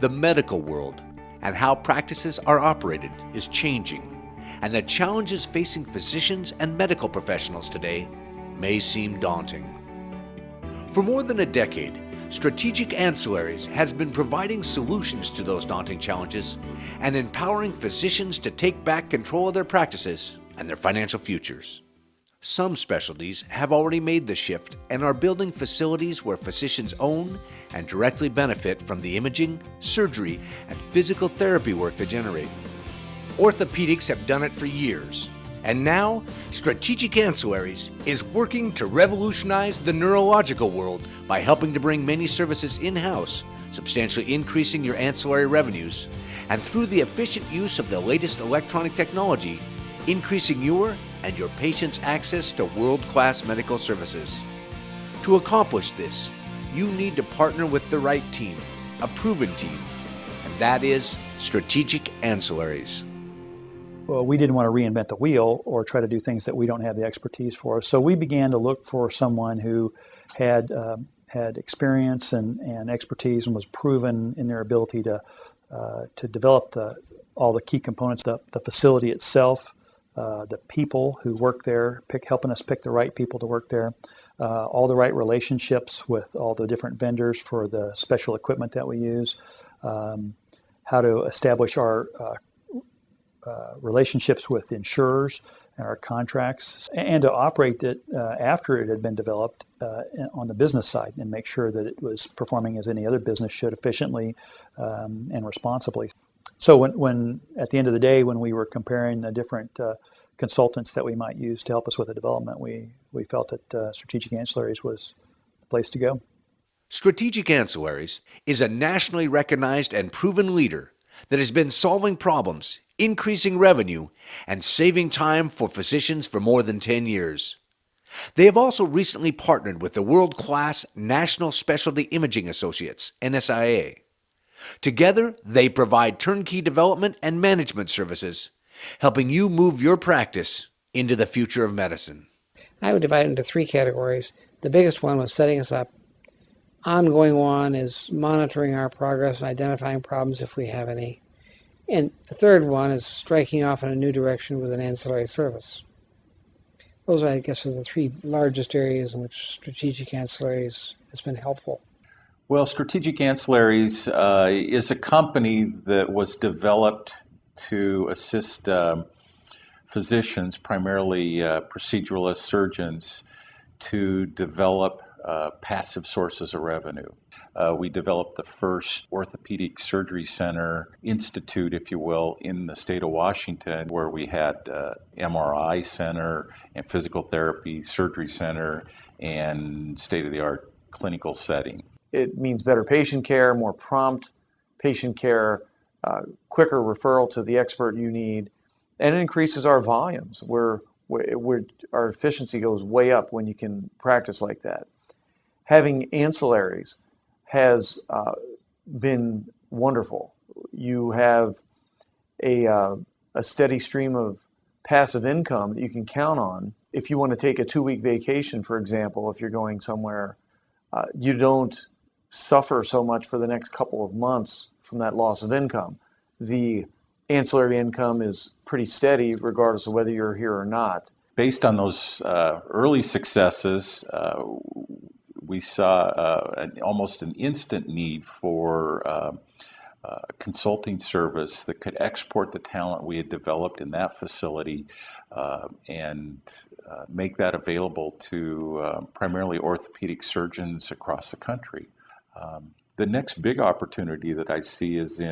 The medical world and how practices are operated is changing, and the challenges facing physicians and medical professionals today may seem daunting. For more than a decade, Strategic Ancillaries has been providing solutions to those daunting challenges and empowering physicians to take back control of their practices and their financial futures. Some specialties have already made the shift and are building facilities where physicians own and directly benefit from the imaging, surgery, and physical therapy work they generate. Orthopedics have done it for years, and now Strategic Ancillaries is working to revolutionize the neurological world by helping to bring many services in-house, substantially increasing your ancillary revenues, and through the efficient use of the latest electronic technology, increasing your and your patients' access to world-class medical services. To accomplish this, you need to partner with the right team, a proven team, and that is Strategic Ancillaries. Well, we didn't want to reinvent the wheel or try to do things that we don't have the expertise for. So we began to look for someone who had experience and expertise and was proven in their ability to develop all the key components, the facility itself, the people who work there, helping us pick the right people to work there, all the right relationships with all the different vendors for the special equipment that we use, how to establish our relationships with insurers and our contracts, and to operate it after it had been developed on the business side and make sure that it was performing as any other business should, efficiently and responsibly. So when at the end of the day, when we were comparing the different consultants that we might use to help us with the development, we felt that Strategic Ancillaries was the place to go. Strategic Ancillaries is a nationally recognized and proven leader that has been solving problems, increasing revenue, and saving time for physicians for more than 10 years. They have also recently partnered with the world-class National Specialty Imaging Associates, NSIA. Together, they provide turnkey development and management services, helping you move your practice into the future of medicine. I would divide it into three categories. The biggest one was setting us up. Ongoing one is monitoring our progress and identifying problems if we have any. And the third one is striking off in a new direction with an ancillary service. Those, I guess, are the three largest areas in which Strategic Ancillaries has been helpful. Well, Strategic Ancillaries is a company that was developed to assist physicians, primarily proceduralist surgeons, to develop passive sources of revenue. We developed the first orthopedic surgery center institute, if you will, in the state of Washington, where we had MRI center and physical therapy surgery center and state-of-the-art clinical setting. It means better patient care, more prompt patient care, quicker referral to the expert you need, and it increases our volumes. Our efficiency goes way up when you can practice like that. Having ancillaries has been wonderful. You have a steady stream of passive income that you can count on. If you want to take a 2-week vacation, for example, if you're going somewhere, you don't suffer so much for the next couple of months from that loss of income. The ancillary income is pretty steady regardless of whether you're here or not. Based on those early successes, we saw almost an instant need for a consulting service that could export the talent we had developed in that facility and make that available to primarily orthopedic surgeons across the country. The next big opportunity that I see is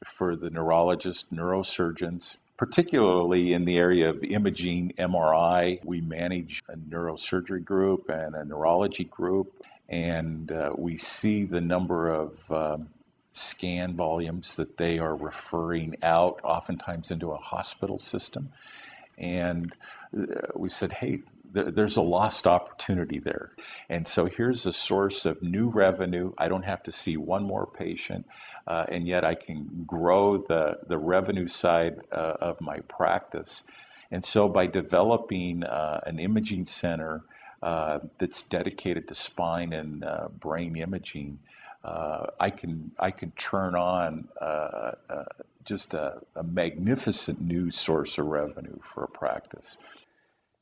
for the neurologists, neurosurgeons, particularly in the area of imaging, MRI. We manage a neurosurgery group and a neurology group, and we see the number of scan volumes that they are referring out, oftentimes into a hospital system. And we said, hey, there's a lost opportunity there. And so here's a source of new revenue. I don't have to see one more patient, and yet I can grow the revenue side of my practice. And so by developing an imaging center that's dedicated to spine and brain imaging, I can turn on just a magnificent new source of revenue for a practice.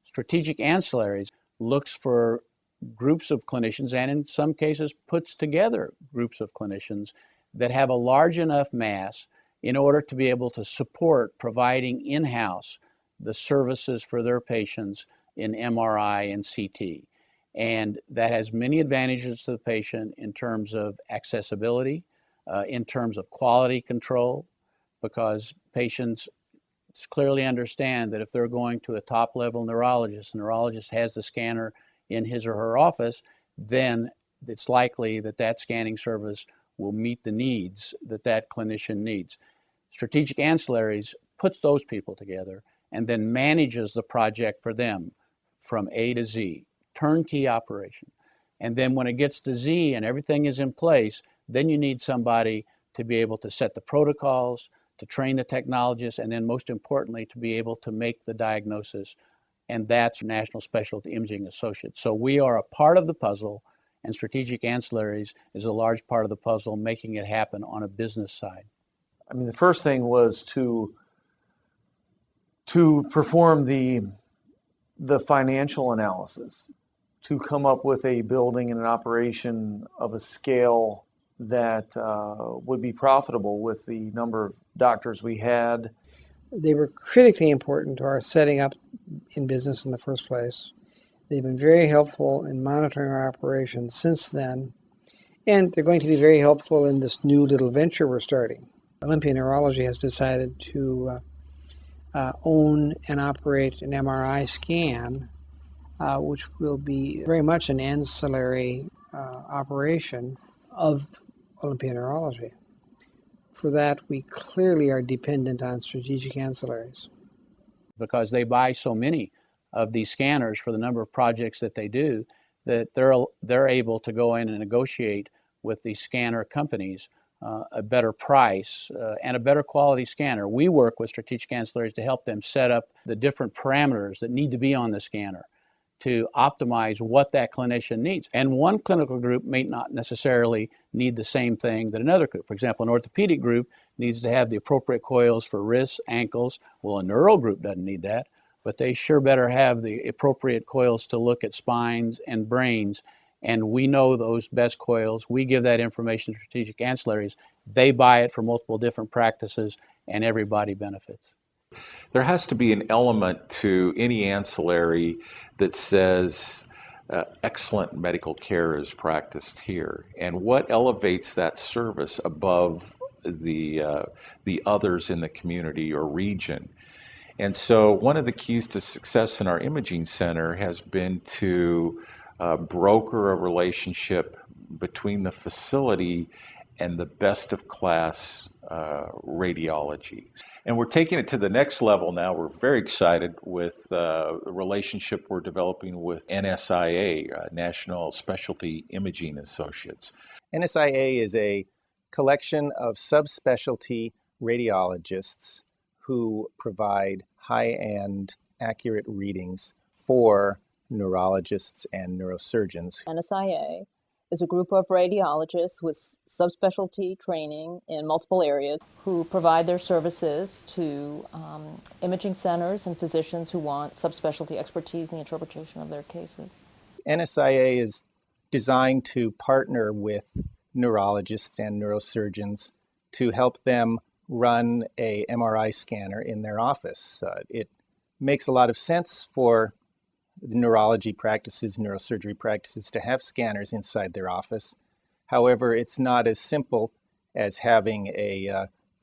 Strategic Ancillaries looks for groups of clinicians, and in some cases puts together groups of clinicians that have a large enough mass in order to be able to support providing in-house the services for their patients in MRI and CT. And that has many advantages to the patient in terms of accessibility, in terms of quality control, because patients clearly understand that if they're going to a top-level neurologist, the neurologist has the scanner in his or her office, then it's likely that that scanning service will meet the needs that that clinician needs. Strategic Ancillaries puts those people together and then manages the project for them from A to Z, turnkey operation. And then when it gets to Z and everything is in place, then you need somebody to be able to set the protocols, to train the technologists, and then most importantly, to be able to make the diagnosis. And that's National Specialty Imaging Associates. So we are a part of the puzzle, and Strategic Ancillaries is a large part of the puzzle, making it happen on a business side. I mean, the first thing was to perform the financial analysis, to come up with a building and an operation of a scale that would be profitable with the number of doctors we had. They were critically important to our setting up in business in the first place. They've been very helpful in monitoring our operations since then, and they're going to be very helpful in this new little venture we're starting. Olympia Neurology has decided to own and operate an MRI scan, which will be very much an ancillary operation of Olympia Neurology. For that, we clearly are dependent on Strategic Ancillaries. Because they buy so many of these scanners for the number of projects that they do, that they're able to go in and negotiate with the scanner companies a better price and a better quality scanner. We work with Strategic Ancillaries to help them set up the different parameters that need to be on the scanner to optimize what that clinician needs. And one clinical group may not necessarily need the same thing that another group. For example, an orthopedic group needs to have the appropriate coils for wrists, ankles. Well, a neuro group doesn't need that, but they sure better have the appropriate coils to look at spines and brains. And we know those best coils. We give that information to Strategic Ancillaries. They buy it for multiple different practices, and everybody benefits. There has to be an element to any ancillary that says excellent medical care is practiced here. And what elevates that service above the others in the community or region? And so one of the keys to success in our imaging center has been to broker a relationship between the facility and the best of class radiology. And we're taking it to the next level now. We're very excited with the relationship we're developing with NSIA, National Specialty Imaging Associates. NSIA is a collection of subspecialty radiologists who provide high-end, accurate readings for neurologists and neurosurgeons. NSIA is a group of radiologists with subspecialty training in multiple areas who provide their services to imaging centers and physicians who want subspecialty expertise in the interpretation of their cases. NSIA is designed to partner with neurologists and neurosurgeons to help them run a MRI scanner in their office. It makes a lot of sense for the neurology practices, neurosurgery practices to have scanners inside their office. However, it's not as simple as having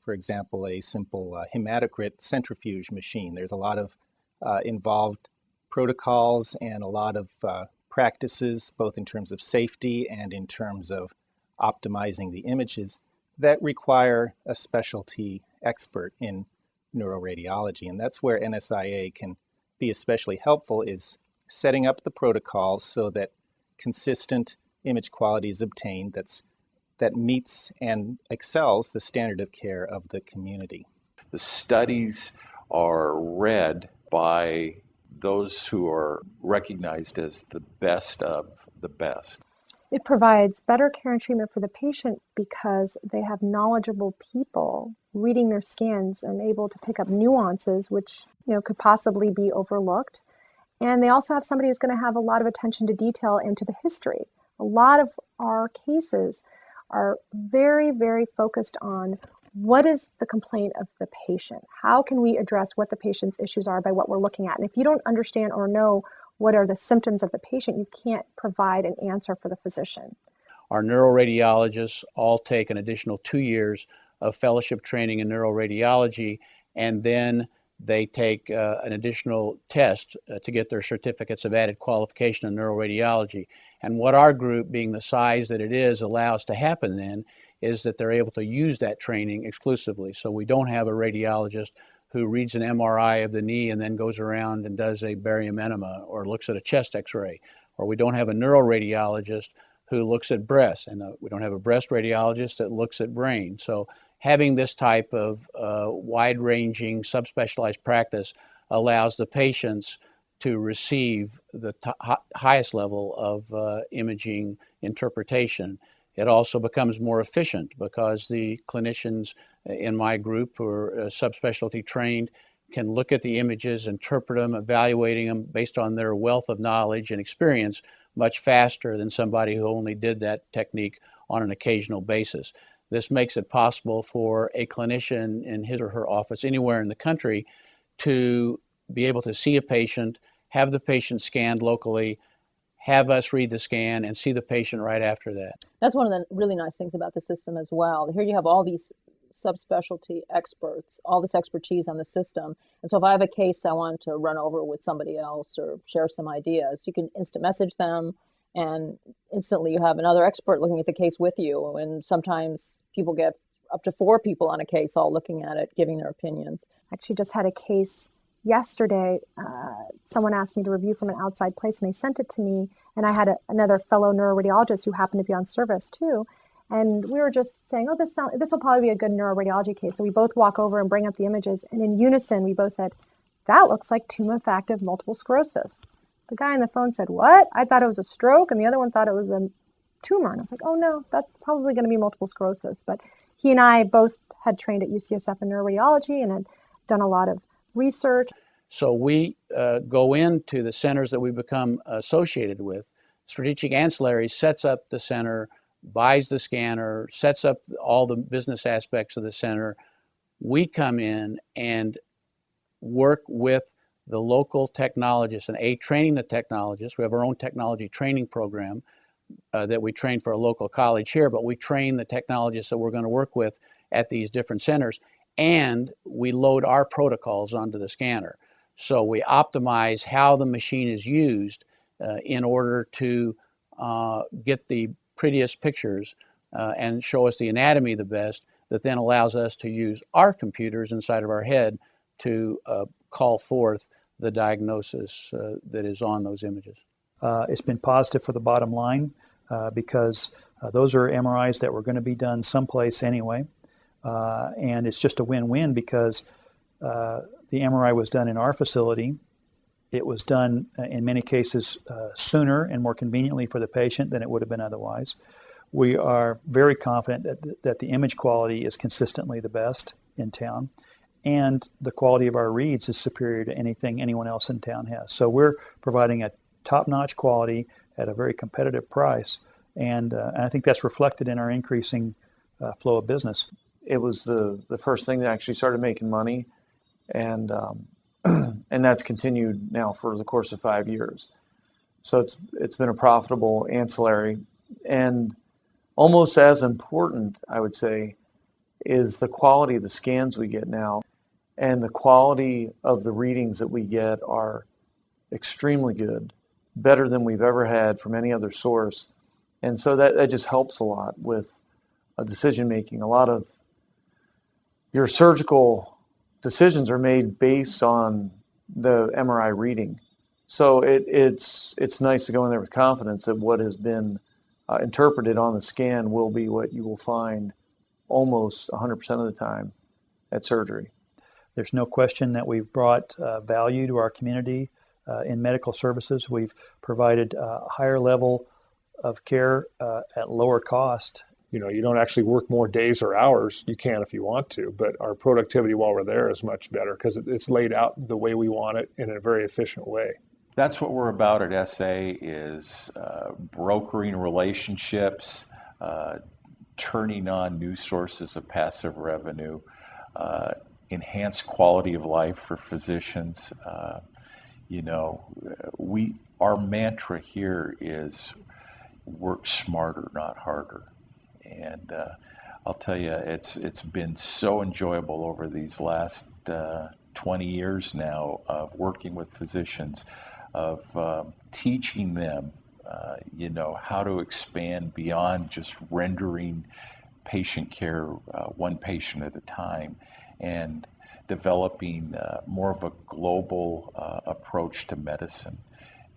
for example, a simple hematocrit centrifuge machine. There's a lot of involved protocols and a lot of practices, both in terms of safety and in terms of optimizing the images, that require a specialty expert in neuroradiology. And that's where NSIA can be especially helpful, is setting up the protocols so that consistent image quality is obtained that meets and excels the standard of care of the community. The studies are read by those who are recognized as the best of the best. It provides better care and treatment for the patient because they have knowledgeable people reading their scans and able to pick up nuances which could possibly be overlooked. And they also have somebody who's going to have a lot of attention to detail and to the history. A lot of our cases are very, very focused on what is the complaint of the patient? How can we address what the patient's issues are by what we're looking at? And if you don't understand or know what are the symptoms of the patient, you can't provide an answer for the physician. Our neuroradiologists all take an additional 2 years of fellowship training in neuroradiology, and then they take an additional test to get their certificates of added qualification in neuroradiology. And what our group, being the size that it is, allows to happen then is that they're able to use that training exclusively. So we don't have a radiologist who reads an MRI of the knee and then goes around and does a barium enema or looks at a chest x-ray. Or we don't have a neuroradiologist who looks at breast, and we don't have a breast radiologist that looks at brain. So having this type of wide-ranging subspecialized practice allows the patients to receive the highest level of imaging interpretation. It also becomes more efficient because the clinicians in my group who are subspecialty trained can look at the images, interpret them, evaluating them based on their wealth of knowledge and experience much faster than somebody who only did that technique on an occasional basis. This makes it possible for a clinician in his or her office anywhere in the country to be able to see a patient, have the patient scanned locally, have us read the scan, and see the patient right after that. That's one of the really nice things about the system as well. Here you have all these subspecialty experts, all this expertise on the system. And so if I have a case I want to run over with somebody else or share some ideas, you can instant message them, and instantly you have another expert looking at the case with you. And sometimes people get up to 4 people on a case all looking at it, giving their opinions. Actually just had a case yesterday. Someone asked me to review from an outside place, and they sent it to me. And I had another fellow neuroradiologist who happened to be on service too. And we were just saying, oh, this will probably be a good neuroradiology case. So we both walk over and bring up the images. And in unison, we both said, that looks like tumefactive multiple sclerosis. The guy on the phone said, what? I thought it was a stroke. And the other one thought it was a tumor. And I was like, oh, no, that's probably going to be multiple sclerosis. But he and I both had trained at UCSF in neuroradiology and had done a lot of research. So we go into the centers that we become associated with. Strategic Ancillaries sets up the center, buys the scanner, sets up all the business aspects of the center. We come in and work with the local technologists and training the technologists. We have our own technology training program that we train for a local college here, but we train the technologists that we're going to work with at these different centers, and we load our protocols onto the scanner. So we optimize how the machine is used in order to get the prettiest pictures and show us the anatomy the best, that then allows us to use our computers inside of our head to call forth the diagnosis that is on those images. It's been positive for the bottom line because those are MRIs that were going to be done someplace anyway. And it's just a win-win because the MRI was done in our facility. It was done in many cases sooner and more conveniently for the patient than it would have been otherwise. We are very confident that the image quality is consistently the best in town, and the quality of our reads is superior to anything anyone else in town has. So we're providing a top-notch quality at a very competitive price, and I think that's reflected in our increasing flow of business. It was the first thing that actually started making money, and and that's continued now for the course of 5 years. So it's been a profitable ancillary. And almost as important, I would say, is the quality of the scans we get now. And the quality of the readings that we get are extremely good, better than we've ever had from any other source. And so that just helps a lot with decision making. A lot of your surgical decisions are made based on the MRI reading. So it's nice to go in there with confidence that what has been interpreted on the scan will be what you will find almost 100% of the time at surgery. There's no question that we've brought value to our community in medical services. We've provided higher level of care at lower cost. You know, you don't actually work more days or hours. You can if you want to, but our productivity while we're there is much better because it's laid out the way we want it in a very efficient way. That's what we're about at SA, is brokering relationships, turning on new sources of passive revenue, enhanced quality of life for physicians. You know, our mantra here is work smarter, not harder. And I'll tell you, it's been so enjoyable over these last 20 years now of working with physicians, of teaching them, you know, how to expand beyond just rendering patient care one patient at a time, and developing more of a global approach to medicine,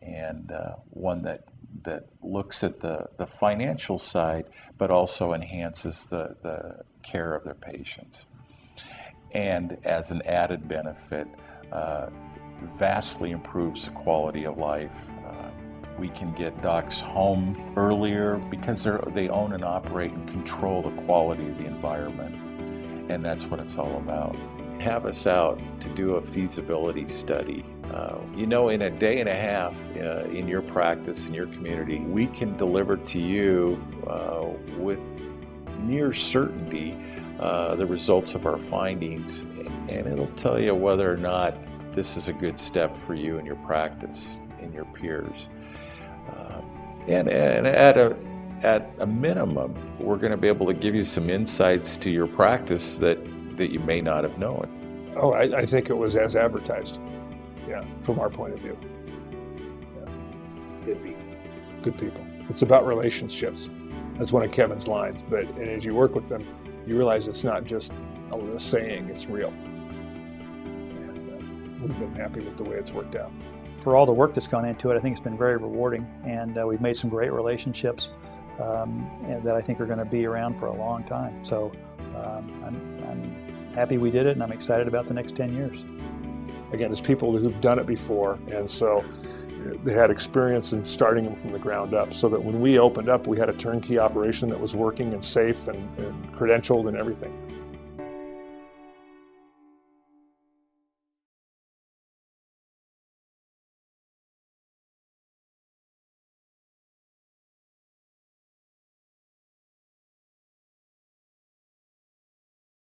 and one that looks at the financial side, but also enhances the care of their patients. And as an added benefit, vastly improves the quality of life. We can get docs home earlier because they own and operate and control the quality of the environment. And that's what it's all about. Have us out to do a feasibility study. You know, in a day and a half in your practice, in your community, we can deliver to you with near certainty the results of our findings, and it'll tell you whether or not this is a good step for you and your practice and your peers. And at a minimum, we're going to be able to give you some insights to your practice that you may not have known. Oh, I think it was as advertised. Yeah, from our point of view. Yeah. It'd be good people. It's about relationships. That's one of Kevin's lines. And as you work with them, you realize it's not just a saying, it's real. And we've been happy with the way it's worked out. For all the work that's gone into it, I think it's been very rewarding, and we've made some great relationships and that I think are going to be around for a long time. So I'm happy we did it, and I'm excited about the next 10 years. Again, it's people who've done it before, and so they had experience in starting them from the ground up, so that when we opened up, we had a turnkey operation that was working and safe and credentialed and everything.